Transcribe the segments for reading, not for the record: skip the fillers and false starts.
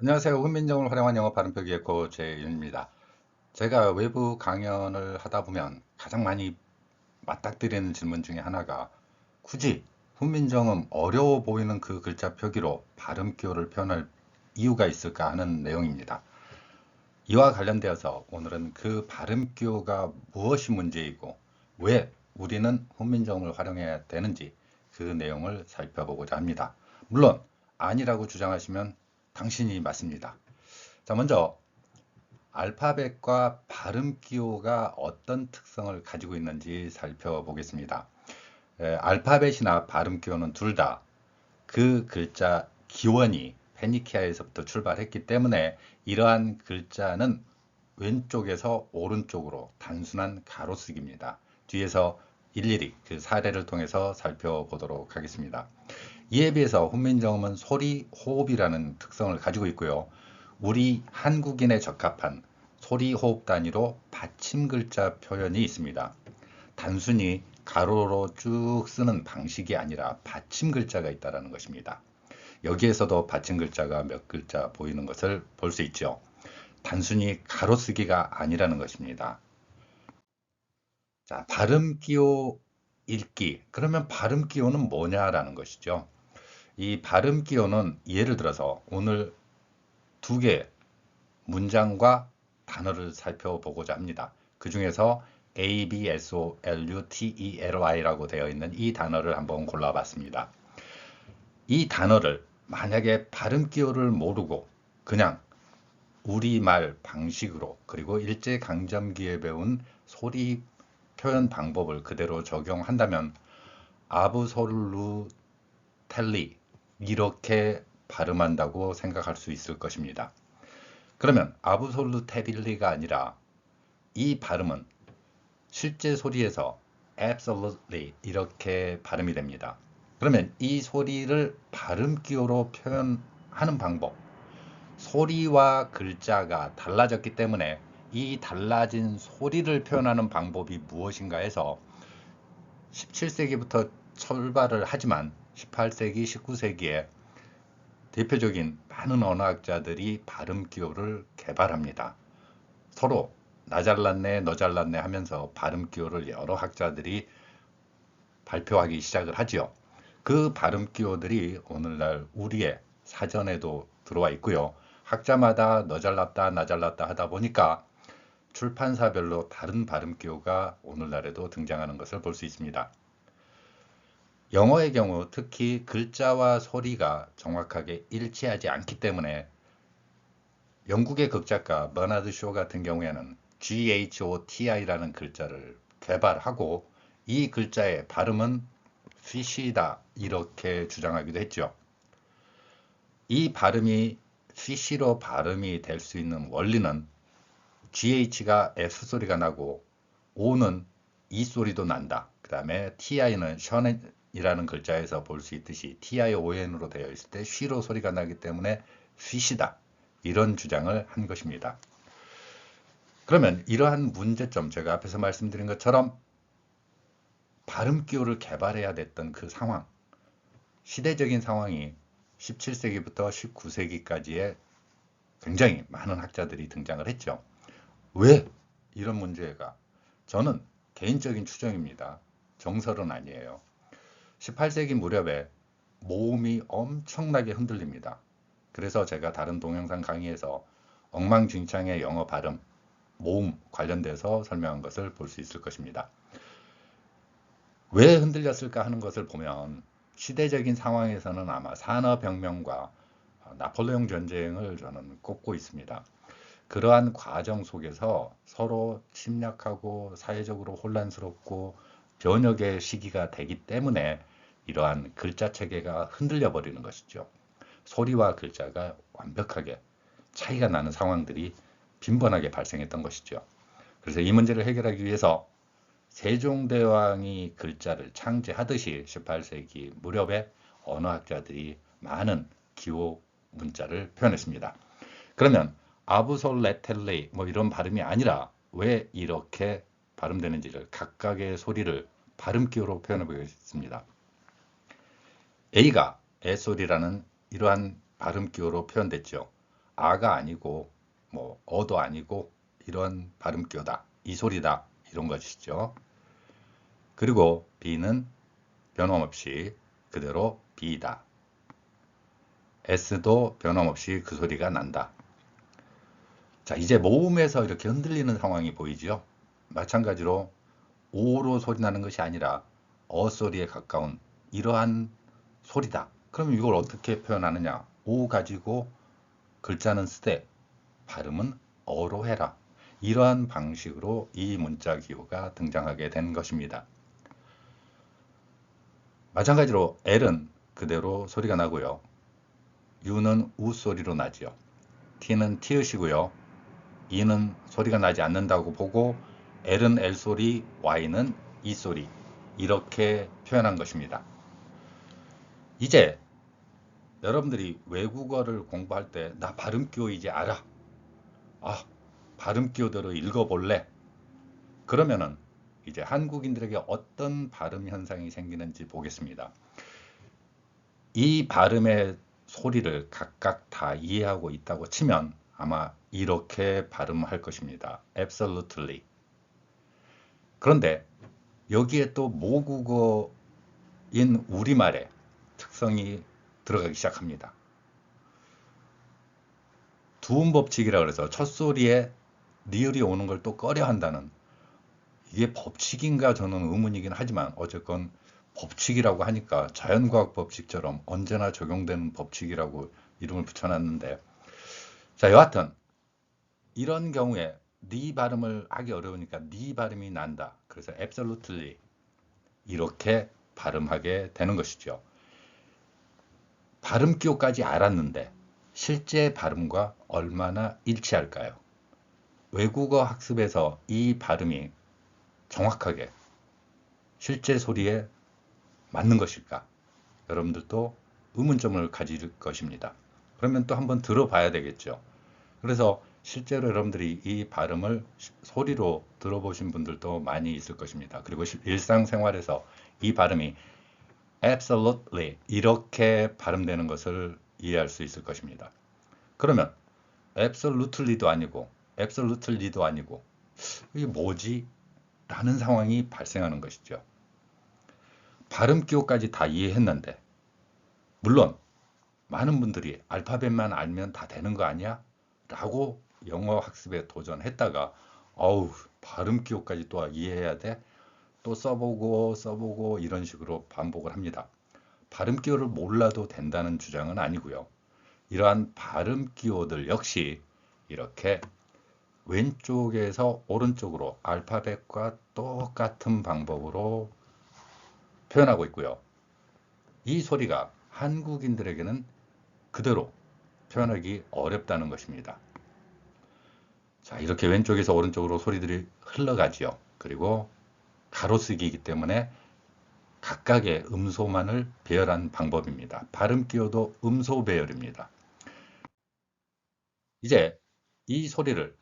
안녕하세요. 훈민정음을 활용한 영어 발음 표기의 고재윤입니다. 제가 외부 강연을 하다 보면 가장 많이 맞닥뜨리는 질문 중에 하나가 굳이 훈민정음 어려워 보이는 그 글자 표기로 발음 기호를 표현할 이유가 있을까 하는 내용입니다. 이와 관련되어서 오늘은 그 발음 기호가 무엇이 문제이고 왜 우리는 훈민정음을 활용해야 되는지 그 내용을 살펴보고자 합니다. 물론 아니라고 주장하시면 당신이 맞습니다. 자, 먼저 알파벳과 발음 기호가 어떤 특성을 가지고 있는지 살펴보겠습니다. 알파벳이나 발음 기호는 둘 다 그 글자 기원이 페니키아에서부터 출발했기 때문에 이러한 글자는 왼쪽에서 오른쪽으로 단순한 가로쓰기입니다. 뒤에서 일일이 그 사례를 통해서 살펴보도록 하겠습니다. 이에 비해서 훈민정음은 소리 호흡이라는 특성을 가지고 있고요. 우리 한국인에 적합한 소리 호흡 단위로 받침 글자 표현이 있습니다. 단순히 가로로 쭉 쓰는 방식이 아니라 받침 글자가 있다는 것입니다. 여기에서도 받침 글자가 몇 글자 보이는 것을 볼 수 있죠. 단순히 가로쓰기가 아니라는 것입니다. 자, 발음 기호 읽기. 그러면 발음 기호는 뭐냐라는 것이죠. 이 발음 기호는 예를 들어서 오늘 두 개 문장과 단어를 살펴보고자 합니다. 그 중에서 ABSOLUTERY라고 되어 있는 이 단어를 한번 골라봤습니다. 이 단어를 만약에 발음 기호를 모르고 그냥 우리말 방식으로 그리고 일제강점기에 배운 소리 표현 방법을 그대로 적용한다면 아브솔루텔리 이렇게 발음한다고 생각할 수 있을 것입니다. 그러면 아브솔루테빌리가 아니라 이 발음은 실제 소리에서 absolutely 이렇게 발음이 됩니다. 그러면 이 소리를 발음 기호로 표현하는 방법, 소리와 글자가 달라졌기 때문에 이 달라진 소리를 표현하는 방법이 무엇인가 해서 17세기부터 출발을 하지만 18세기, 19세기에 대표적인 많은 언어학자들이 발음 기호를 개발합니다. 서로 나 잘났네, 너 잘났네 하면서 발음 기호를 여러 학자들이 발표하기 시작을 하지요. 그 발음 기호들이 오늘날 우리의 사전에도 들어와 있고요. 학자마다 너 잘났다, 나 잘났다 하다 보니까 출판사별로 다른 발음 기호가 오늘날에도 등장하는 것을 볼 수 있습니다. 영어의 경우 특히 글자와 소리가 정확하게 일치하지 않기 때문에 영국의 극작가 버나드 쇼 같은 경우에는 GHOTI라는 글자를 개발하고 이 글자의 발음은 fish이다 이렇게 주장하기도 했죠. 이 발음이 fish로 발음이 될 수 있는 원리는 GH가 F 소리가 나고 O는 E 소리도 난다. 그 다음에 TI는 션이라는 글자에서 볼 수 있듯이 TION으로 되어 있을 때 쉬로 소리가 나기 때문에 fish다. 이런 주장을 한 것입니다. 그러면 이러한 문제점, 제가 앞에서 말씀드린 것처럼 발음 기호를 개발해야 됐던 그 상황, 시대적인 상황이 17세기부터 19세기까지의 굉장히 많은 학자들이 등장을 했죠. 왜 이런 문제가? 저는 개인적인 추정입니다. 정설은 아니에요. 18세기 무렵에 모음이 엄청나게 흔들립니다. 그래서 제가 다른 동영상 강의에서 엉망진창의 영어 발음, 모음 관련돼서 설명한 것을 볼 수 있을 것입니다. 왜 흔들렸을까 하는 것을 보면 시대적인 상황에서는 아마 산업혁명과 나폴레옹 전쟁을 저는 꼽고 있습니다. 그러한 과정 속에서 서로 침략하고 사회적으로 혼란스럽고 변혁의 시기가 되기 때문에 이러한 글자 체계가 흔들려 버리는 것이죠. 소리와 글자가 완벽하게 차이가 나는 상황들이 빈번하게 발생했던 것이죠. 그래서 이 문제를 해결하기 위해서 세종대왕이 글자를 창제하듯이 18세기 무렵에 언어학자들이 많은 기호 문자를 표현했습니다. 그러면 아부솔레텔레 뭐 이런 발음이 아니라 왜 이렇게 발음되는지를 각각의 소리를 발음 기호로 표현해 보겠습니다. A가 애 소리라는 이러한 발음 기호로 표현됐죠. 아가 아니고 뭐 어도 아니고 이런 발음기호다. 이 소리다. 이런 것이죠. 그리고 B는 변함없이 그대로 B다. S도 변함없이 그 소리가 난다. 자, 이제 모음에서 이렇게 흔들리는 상황이 보이지요. 마찬가지로 오로 소리 나는 것이 아니라 어 소리에 가까운 이러한 소리다. 그럼 이걸 어떻게 표현하느냐? 오 가지고 글자는 쓰되 발음은 어로 해라. 이러한 방식으로 이 문자 기호가 등장하게 된 것입니다. 마찬가지로 L은 그대로 소리가 나고요. U는 우 소리로 나지요. T는 티읕이고요. E는 소리가 나지 않는다고 보고 L은 L 소리, Y는 E 소리 이렇게 표현한 것입니다. 이제 여러분들이 외국어를 공부할 때 나 발음기호 이제 알아. 아, 발음기호대로 읽어볼래. 그러면은 이제 한국인들에게 어떤 발음 현상이 생기는지 보겠습니다. 이 발음의 소리를 각각 다 이해하고 있다고 치면 아마 이렇게 발음할 것입니다. Absolutely. 그런데 여기에 또 모국어인 우리말의 특성이 들어가기 시작합니다. 두음 법칙이라 그래서 첫 소리에 리을이 오는 걸 또 꺼려 한다는 이게 법칙인가 저는 의문이긴 하지만 어쨌건 법칙이라고 하니까 자연과학 법칙처럼 언제나 적용되는 법칙이라고 이름을 붙여놨는데 자 여하튼 이런 경우에 네 발음을 하기 어려우니까 네 발음이 난다. 그래서 absolutely 이렇게 발음하게 되는 것이죠. 발음 기호까지 알았는데 실제 발음과 얼마나 일치할까요? 외국어 학습에서 이 발음이 정확하게 실제 소리에 맞는 것일까? 여러분들도 의문점을 가질 것입니다. 그러면 또 한번 들어봐야 되겠죠. 그래서 실제로 여러분들이 이 발음을 소리로 들어보신 분들도 많이 있을 것입니다. 그리고 일상생활에서 이 발음이 absolutely 이렇게 발음되는 것을 이해할 수 있을 것입니다. 그러면 absolutely도 아니고 absolutely도 아니고 이게 뭐지? 라는 상황이 발생하는 것이죠. 발음 기호까지 다 이해했는데 물론 많은 분들이 알파벳만 알면 다 되는 거 아니야? 라고 영어 학습에 도전했다가 어우 발음 기호까지 또 이해해야 돼? 또 써보고 이런 식으로 반복을 합니다. 발음 기호를 몰라도 된다는 주장은 아니고요. 이러한 발음 기호들 역시 이렇게 왼쪽에서 오른쪽으로 알파벳과 똑같은 방법으로 표현하고 있고요. 이 소리가 한국인들에게는 그대로 표현하기 어렵다는 것입니다. 자, 이렇게 왼쪽에서 오른쪽으로 소리들이 흘러가지요. 그리고 가로쓰기이기 때문에 각각의 음소만을 배열한 방법입니다. 발음 기호도 음소 배열입니다. 이제 이 소리를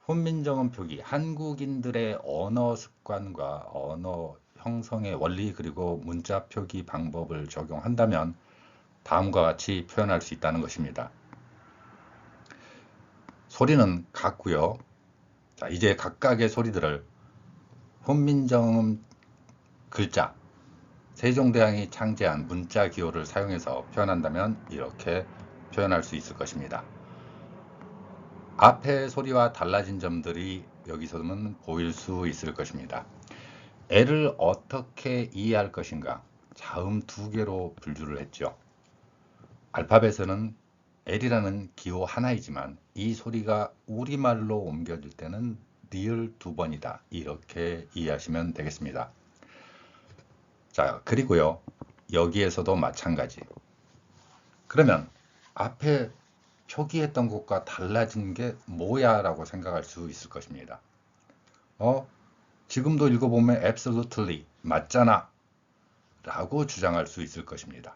훈민정음 표기, 한국인들의 언어 습관과 언어 형성의 원리 그리고 문자 표기 방법을 적용한다면 다음과 같이 표현할 수 있다는 것입니다. 소리는 같고요. 자, 이제 각각의 소리들을 훈민정음 글자, 세종대왕이 창제한 문자 기호를 사용해서 표현한다면 이렇게 표현할 수 있을 것입니다. 앞의 소리와 달라진 점들이 여기서는 보일 수 있을 것입니다. L을 어떻게 이해할 것인가? 자음 두 개로 분류를 했죠. 알파벳에는 L이라는 기호 하나이지만 이 소리가 우리말로 옮겨질 때는 리을 두 번이다. 이렇게 이해하시면 되겠습니다. 자, 그리고요. 여기에서도 마찬가지. 그러면 앞에 표기했던 것과 달라진 게 뭐야? 라고 생각할 수 있을 것입니다. 지금도 읽어보면 absolutely 맞잖아 라고 주장할 수 있을 것입니다.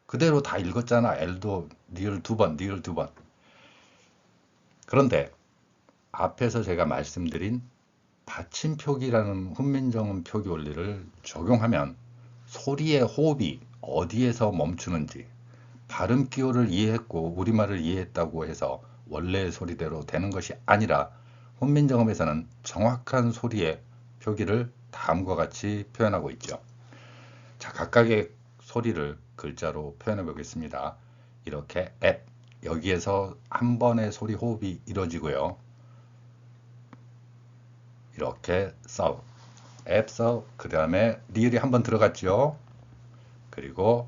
그대로 다 읽었잖아. L도 리을 두 번, 리을 두 번. 그런데 앞에서 제가 말씀드린 받침 표기라는 훈민정음 표기 원리를 적용하면 소리의 호흡이 어디에서 멈추는지, 발음 기호를 이해했고 우리말을 이해했다고 해서 원래의 소리대로 되는 것이 아니라 훈민정음에서는 정확한 소리의 표기를 다음과 같이 표현하고 있죠. 자, 각각의 소리를 글자로 표현해 보겠습니다. 이렇게 앱, 여기에서 한 번의 소리 호흡이 이루어지고요. 이렇게 서, 앱, 서, 그 다음에 리을이 한 번 들어갔죠. 그리고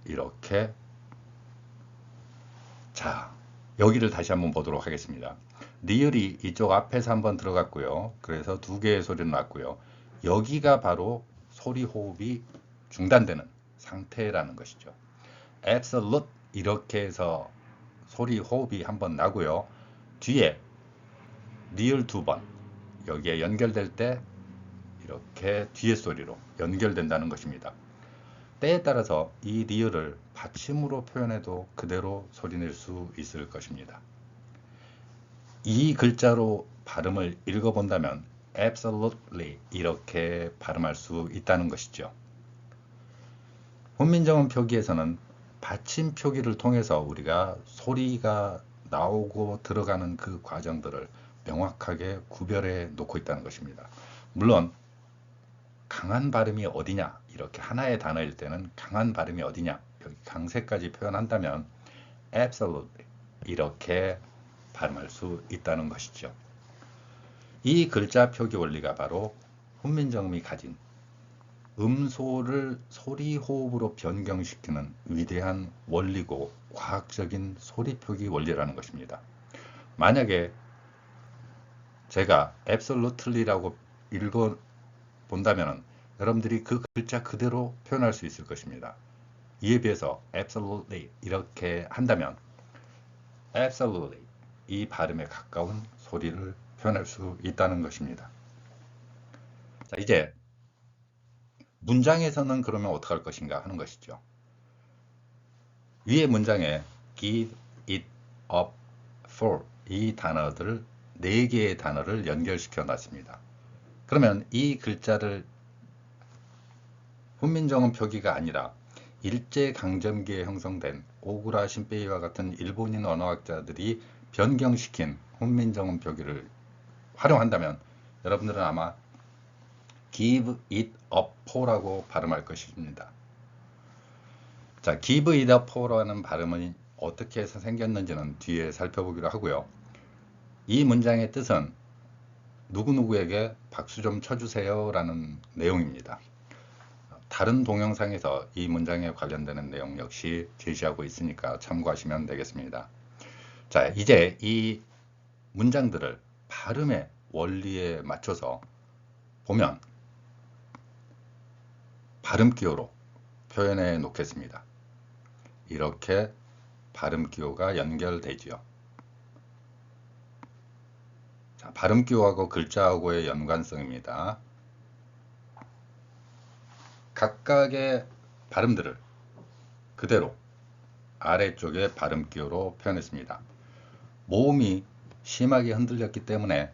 이렇게, 자, 여기를 다시 한번 보도록 하겠습니다. 리을이 이쪽 앞에서 한번 들어갔고요. 그래서 두 개의 소리는 났고요. 여기가 바로 소리 호흡이 중단되는 상태라는 것이죠. absolute 이렇게 해서 소리 호흡이 한번 나고요. 뒤에 리을 두 번, 여기에 연결될 때 이렇게 뒤에 소리로 연결된다는 것입니다. 때에 따라서 이 리을을 받침으로 표현해도 그대로 소리낼 수 있을 것입니다. 이 글자로 발음을 읽어본다면 absolutely 이렇게 발음할 수 있다는 것이죠. 훈민정음 표기에서는 받침 표기를 통해서 우리가 소리가 나오고 들어가는 그 과정들을 명확하게 구별해 놓고 있다는 것입니다. 물론 강한 발음이 어디냐, 이렇게 하나의 단어일 때는 강한 발음이 어디냐, 여기 강세까지 표현한다면 absolutely 이렇게 발음할 수 있다는 것이죠. 이 글자 표기 원리가 바로 훈민정음이 가진 음소를 소리 호흡으로 변경시키는 위대한 원리고 과학적인 소리 표기 원리라는 것입니다. 만약에 제가 absolutely라고 읽어 본다면 여러분들이 그 글자 그대로 표현할 수 있을 것입니다. 이에 비해서 absolutely 이렇게 한다면 absolutely 이 발음에 가까운 소리를 표현할 수 있다는 것입니다. 자, 이제 문장에서는 그러면 어떻게 할 것인가 하는 것이죠. 위의 문장에 give it up for 이 단어들 4개의 단어를 연결시켜 놨습니다. 그러면 이 글자를 훈민정음 표기가 아니라 일제강점기에 형성된 오구라 신베이와 같은 일본인 언어학자들이 변경시킨 훈민정음 표기를 활용한다면 여러분들은 아마 give it up for라고 발음할 것입니다. 자, give it up for라는 발음은 어떻게 해서 생겼는지는 뒤에 살펴보기로 하고요. 이 문장의 뜻은 누구누구에게 박수 좀 쳐주세요 라는 내용입니다. 다른 동영상에서 이 문장에 관련되는 내용 역시 제시하고 있으니까 참고하시면 되겠습니다. 자, 이제 이 문장들을 발음의 원리에 맞춰서 보면 발음 기호로 표현해 놓겠습니다. 이렇게 발음 기호가 연결되지요. 자, 발음 기호하고 글자하고의 연관성입니다. 각각의 발음들을 그대로 아래쪽에 발음 기호로 표현했습니다. 모음이 심하게 흔들렸기 때문에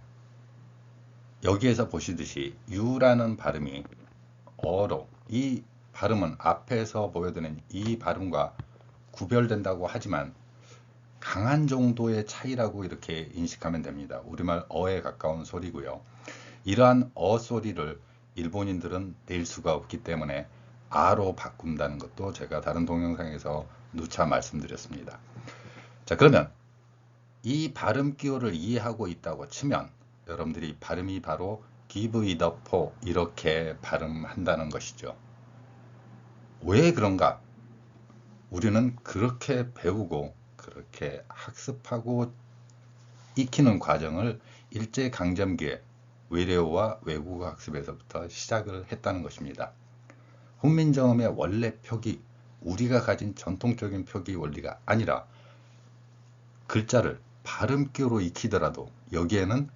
여기에서 보시듯이 유라는 발음이 어로, 이 발음은 앞에서 보여드린 이 발음과 구별된다고 하지만 강한 정도의 차이라고 이렇게 인식하면 됩니다. 우리말 어에 가까운 소리고요. 이러한 어 소리를 일본인들은 낼 수가 없기 때문에 아로 바꾼다는 것도 제가 다른 동영상에서 누차 말씀드렸습니다. 자, 그러면 이 발음 기호를 이해하고 있다고 치면 여러분들이 발음이 바로 give it up for 이렇게 발음한다는 것이죠. 왜 그런가? 우리는 그렇게 배우고 그렇게 학습하고 익히는 과정을 일제강점기에 외래어와 외국어 학습에서부터 시작을 했다는 것입니다. 훈민정음의 원래 표기, 우리가 가진 전통적인 표기 원리가 아니라 글자를 발음 기호로 익히더라도 여기에는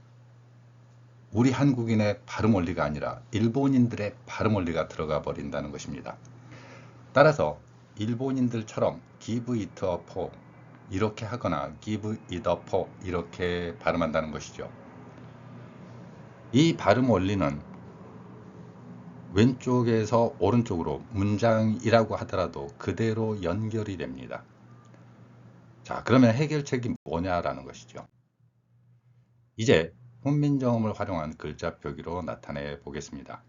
우리 한국인의 발음 원리가 아니라 일본인들의 발음 원리가 들어가 버린다는 것입니다. 따라서 일본인들처럼 give it up for 이렇게 하거나 give it up for 이렇게 발음한다는 것이죠. 이 발음 원리는 왼쪽에서 오른쪽으로 문장이라고 하더라도 그대로 연결이 됩니다. 자, 그러면 해결책이 뭐냐라는 것이죠. 이제 훈민정음을 활용한 글자 표기로 나타내 보겠습니다.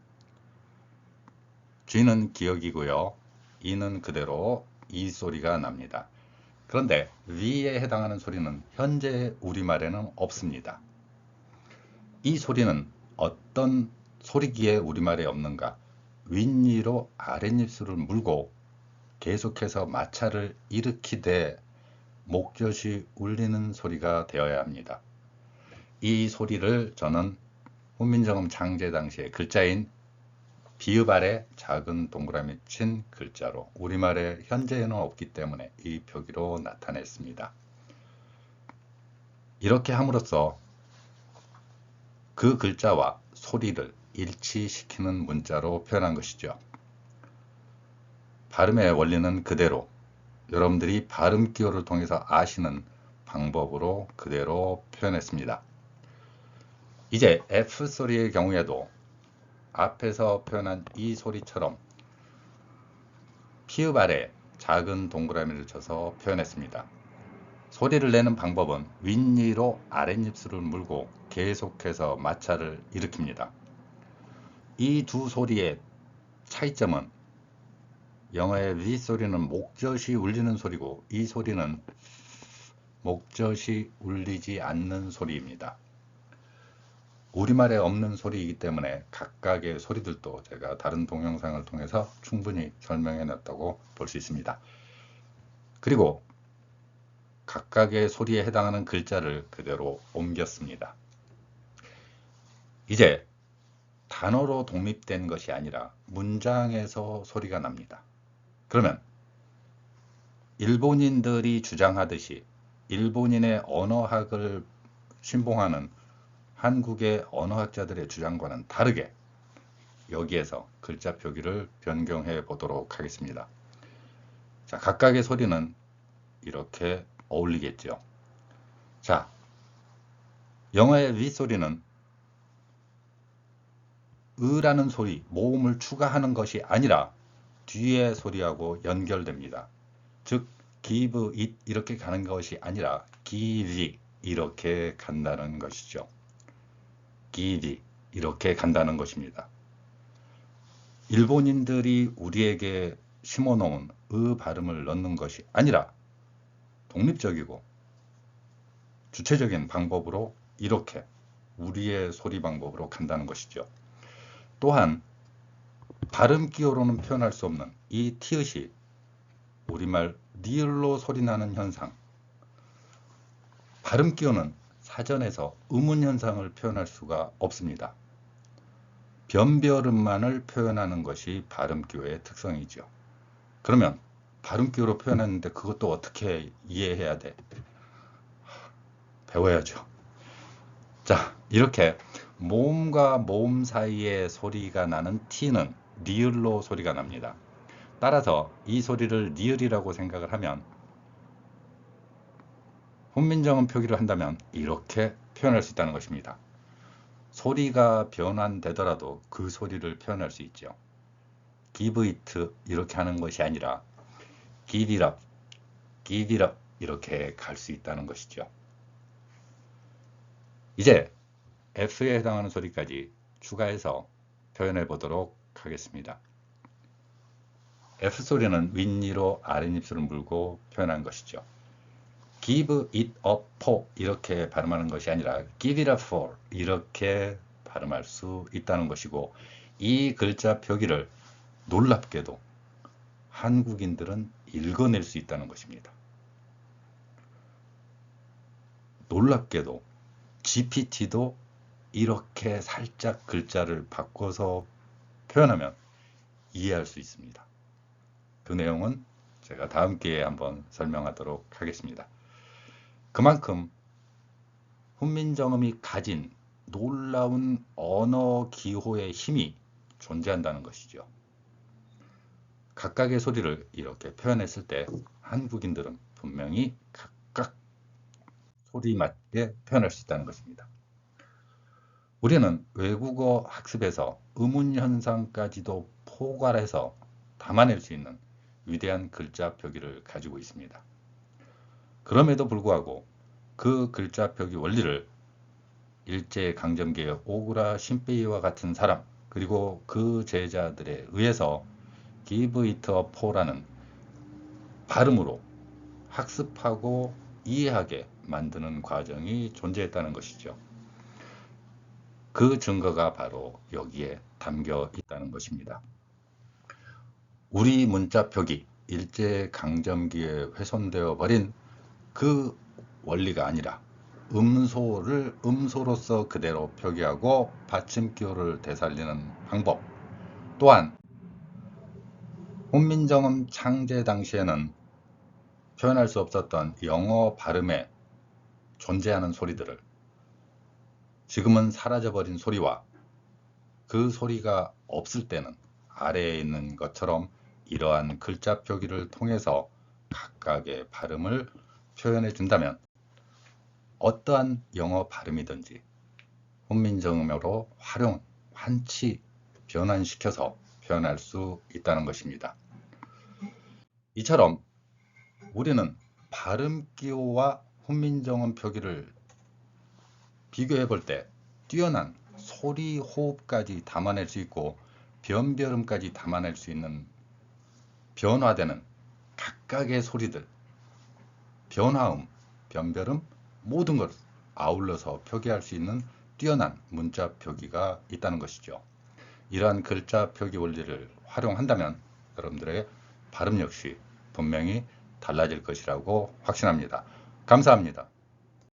G는 기억이고요. E는 그대로 이 소리가 납니다. 그런데 V에 해당하는 소리는 현재 우리말에는 없습니다. 이 소리는 어떤 소리기에 우리말에 없는가? 윗니로 아랫입술을 물고 계속해서 마찰을 일으키되 목젖이 울리는 소리가 되어야 합니다. 이 소리를 저는 훈민정음 창제 당시에 글자인 비읍 아래 작은 동그라미 친 글자로 우리말에 현재에는 없기 때문에 이 표기로 나타냈습니다. 이렇게 함으로써 그 글자와 소리를 일치시키는 문자로 표현한 것이죠. 발음의 원리는 그대로 여러분들이 발음 기호를 통해서 아시는 방법으로 그대로 표현했습니다. 이제 F 소리의 경우에도 앞에서 표현한 이 소리처럼 피읍 아래 작은 동그라미를 쳐서 표현했습니다. 소리를 내는 방법은 윗니로 아랫입술을 물고 계속해서 마찰을 일으킵니다. 이 두 소리의 차이점은 영어의 V 소리는 목젖이 울리는 소리고 이 소리는 목젖이 울리지 않는 소리입니다. 우리말에 없는 소리이기 때문에 각각의 소리들도 제가 다른 동영상을 통해서 충분히 설명해 놨다고 볼 수 있습니다. 그리고 각각의 소리에 해당하는 글자를 그대로 옮겼습니다. 이제 단어로 독립된 것이 아니라 문장에서 소리가 납니다. 그러면 일본인들이 주장하듯이 일본인의 언어학을 신봉하는 한국의 언어학자들의 주장과는 다르게 여기에서 글자 표기를 변경해 보도록 하겠습니다. 자, 각각의 소리는 이렇게 어울리겠죠. 자, 영어의 윗소리는 으라는 소리, 모음을 추가하는 것이 아니라 뒤의 소리하고 연결됩니다. 즉, give it 이렇게 가는 것이 아니라 give 이렇게 간다는 것이죠. give 이렇게 간다는 것입니다. 일본인들이 우리에게 심어놓은 으 발음을 넣는 것이 아니라 독립적이고 주체적인 방법으로 이렇게 우리의 소리 방법으로 간다는 것이죠. 또한 발음 기호로는 표현할 수 없는 이 티읕이 우리말 리을로 소리나는 현상, 발음 기호는 사전에서 음운 현상을 표현할 수가 없습니다. 변별음만을 표현하는 것이 발음 기호의 특성이죠. 그러면 발음 기호로 표현했는데 그것도 어떻게 이해해야 돼? 배워야죠. 자, 이렇게 모음과 모음 사이에 소리가 나는 T는 리을로 소리가 납니다. 따라서 이 소리를 리을이라고 생각을 하면 훈민정음 표기를 한다면 이렇게 표현할 수 있다는 것입니다. 소리가 변환되더라도 그 소리를 표현할 수 있죠. give it 이렇게 하는 것이 아니라 give it up, give it up 이렇게 갈 수 있다는 것이죠. 이제 F에 해당하는 소리까지 추가해서 표현해 보도록 하겠습니다. F 소리는 윗니로 아랫입술을 물고 표현한 것이죠. give it a four 이렇게 발음하는 것이 아니라 give it a four 이렇게 발음할 수 있다는 것이고 이 글자 표기를 놀랍게도 한국인들은 읽어낼 수 있다는 것입니다. 놀랍게도 GPT도 이렇게 살짝 글자를 바꿔서 표현하면 이해할 수 있습니다. 그 내용은 제가 다음 기회에 한번 설명하도록 하겠습니다. 그만큼 훈민정음이 가진 놀라운 언어 기호의 힘이 존재한다는 것이죠. 각각의 소리를 이렇게 표현했을 때 한국인들은 분명히 각각 소리 맞게 표현할 수 있다는 것입니다. 우리는 외국어 학습에서 의문 현상까지도 포괄해서 담아낼 수 있는 위대한 글자 표기를 가지고 있습니다. 그럼에도 불구하고 그 글자 표기 원리를 일제강점기의 오구라 신베이와 같은 사람, 그리고 그 제자들에 의해서 Give it a fo라는 발음으로 학습하고 이해하게 만드는 과정이 존재했다는 것이죠. 그 증거가 바로 여기에 담겨 있다는 것입니다. 우리 문자 표기, 일제강점기에 훼손되어 버린 그 원리가 아니라 음소를 음소로서 그대로 표기하고 받침기호를 되살리는 방법, 또한 훈민정음 창제 당시에는 표현할 수 없었던 영어 발음에 존재하는 소리들을 지금은 사라져버린 소리와 그 소리가 없을 때는 아래에 있는 것처럼 이러한 글자 표기를 통해서 각각의 발음을 표현해 준다면 어떠한 영어 발음이든지 훈민정음으로 환치, 변환시켜서 표현할 수 있다는 것입니다. 이처럼 우리는 발음기호와 훈민정음 표기를 비교해 볼 때 뛰어난 소리 호흡까지 담아낼 수 있고 변별음까지 담아낼 수 있는 변화되는 각각의 소리들, 변화음, 변별음 모든 것을 아울러서 표기할 수 있는 뛰어난 문자 표기가 있다는 것이죠. 이러한 글자 표기 원리를 활용한다면 여러분들의 발음 역시 분명히 달라질 것이라고 확신합니다. 감사합니다.